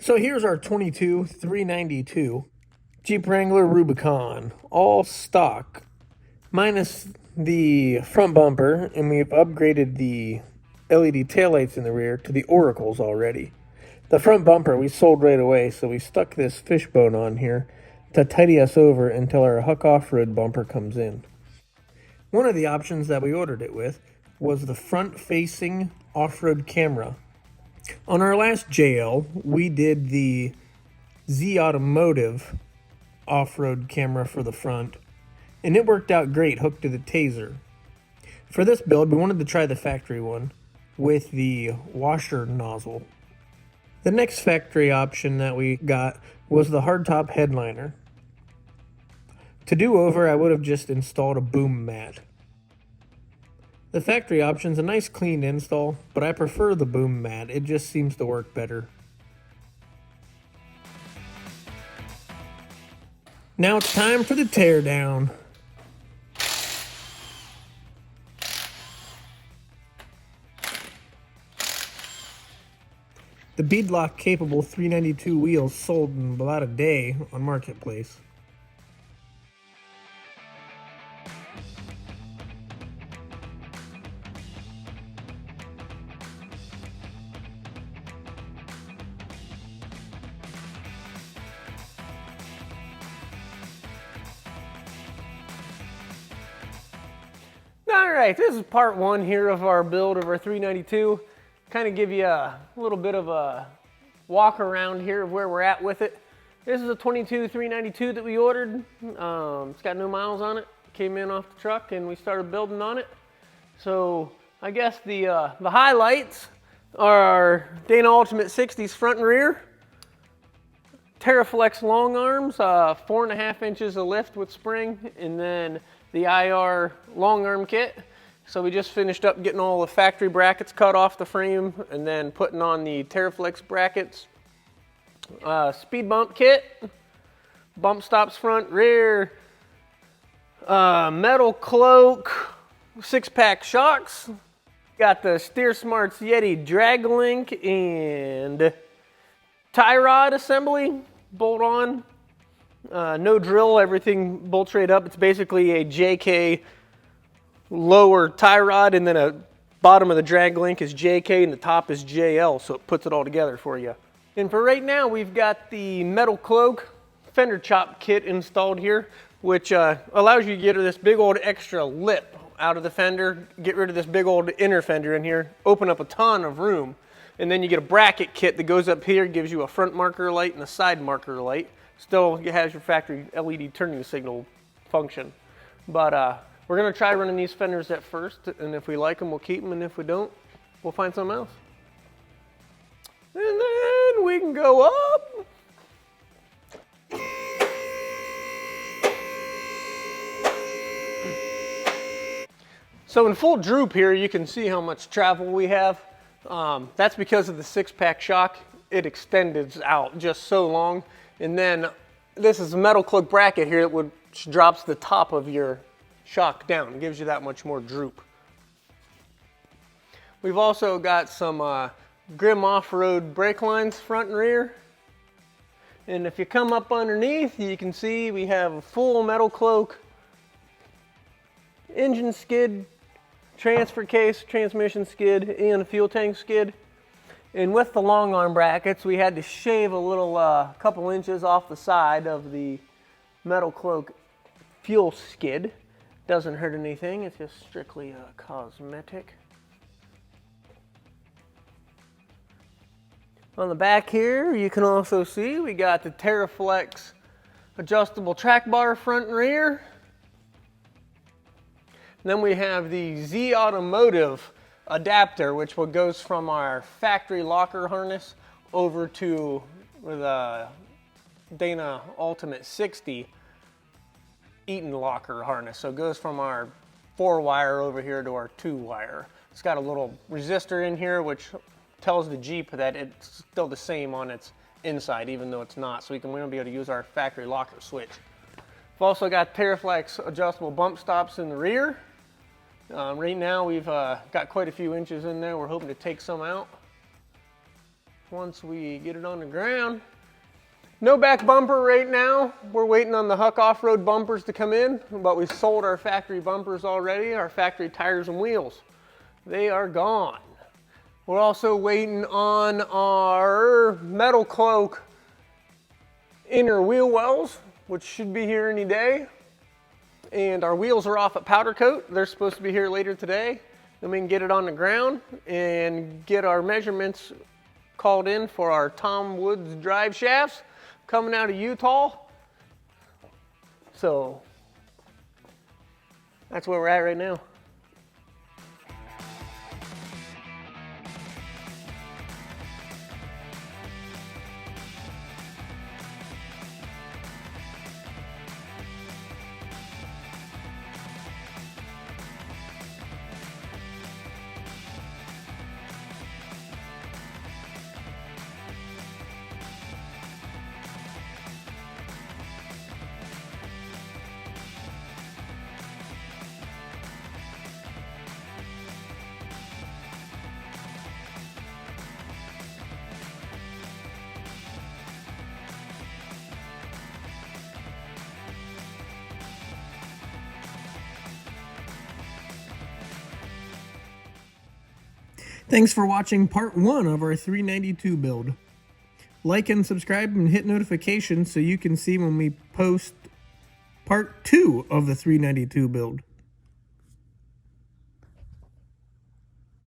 So here's our 22 392 Jeep Wrangler Rubicon, all stock, minus the front bumper, and we've upgraded the LED taillights in the rear to the oracles already. The front bumper we sold right away, so we stuck this fishbone on here to tidy us over until our Huck off-road bumper comes in. One of the options that we ordered it with was the front-facing off-road camera. On our last JL, we did the Automotive off-road camera for the front, and it worked out great hooked to the Taser. For this build, we wanted to try the factory one with the washer nozzle. The next factory option that we got was the hardtop headliner. To do over, I would have just installed a boom mat. The factory option's a nice clean install, but I prefer the boom mat. It just seems to work better. Now it's time for the teardown. The beadlock capable 392 wheels sold in about a day on Marketplace. Alright, this is part one here of our build of our 392. Kind of give you a little bit of a walk around here of where we're at with it. This is a 22 392 that we ordered. It's got no miles on it. Came in off the truck and we started building on it. So I guess the highlights are our Dana Ultimate 60s front and rear. TeraFlex long arms, 4.5 inches of lift with spring, and then the IR long arm kit. So we just finished up getting all the factory brackets cut off the frame and then putting on the TeraFlex brackets. Speed bump kit, bump stops front, rear, Metalcloak 6-pack shocks. Got the Steer Smarts Yeti drag link and tie rod assembly, bolt on. No drill, everything bolts right up. It's basically a JK lower tie rod, and then a bottom of the drag link is JK and the top is JL, so it puts it all together for you. And for right now, we've got the Metalcloak fender chop kit installed here, which allows you to get this big old extra lip out of the fender, get rid of this big old inner fender in here, open up a ton of room, and then you get a bracket kit that goes up here, gives you a front marker light and a side marker light. Still has your factory LED turning signal function. But we're gonna try running these fenders at first, and if we like them, we'll keep them, and if we don't, we'll find something else. And then we can go up. So in full droop here, you can see how much travel we have. That's because of the 6-pack shock. It extended out just so long. And then this is a Metalcloak bracket here which drops the top of your shock down. It gives you that much more droop. We've also got some Grim off-road brake lines front and rear. And if you come up underneath, you can see we have a full Metalcloak engine skid, transfer case, transmission skid, and a fuel tank skid. And with the long arm brackets, we had to shave a little couple inches off the side of the Metalcloak fuel skid. Doesn't hurt anything, it's just strictly cosmetic. On the back here, you can also see we got the TeraFlex adjustable track bar front and rear. And then we have the Automotive adapter, which goes from our factory locker harness over to the Dana Ultimate 60 Eaton locker harness. So it goes from our 4-wire over here to our 2-wire. It's got a little resistor in here which tells the Jeep that it's still the same on its inside, even though it's not. So we're going to be able to use our factory locker switch. We've also got TeraFlex adjustable bump stops in the rear. Right now we've got quite a few inches in there. We're hoping to take some out. once we get it on the ground. No back bumper right now. We're waiting on the Huck off-road bumpers to come in, but we sold our factory bumpers already, our factory tires and wheels. They are gone. We're also waiting on our Metalcloak inner wheel wells, which should be here any day. And our wheels are off at powder coat. They're supposed to be here later today. Then we can get it on the ground and get our measurements called in for our Tom Woods drive shafts coming out of Utah. So that's where we're at right now. Thanks for watching part 1 of our 392 build. Like and subscribe and hit notifications so you can see when we post part 2 of the 392 build.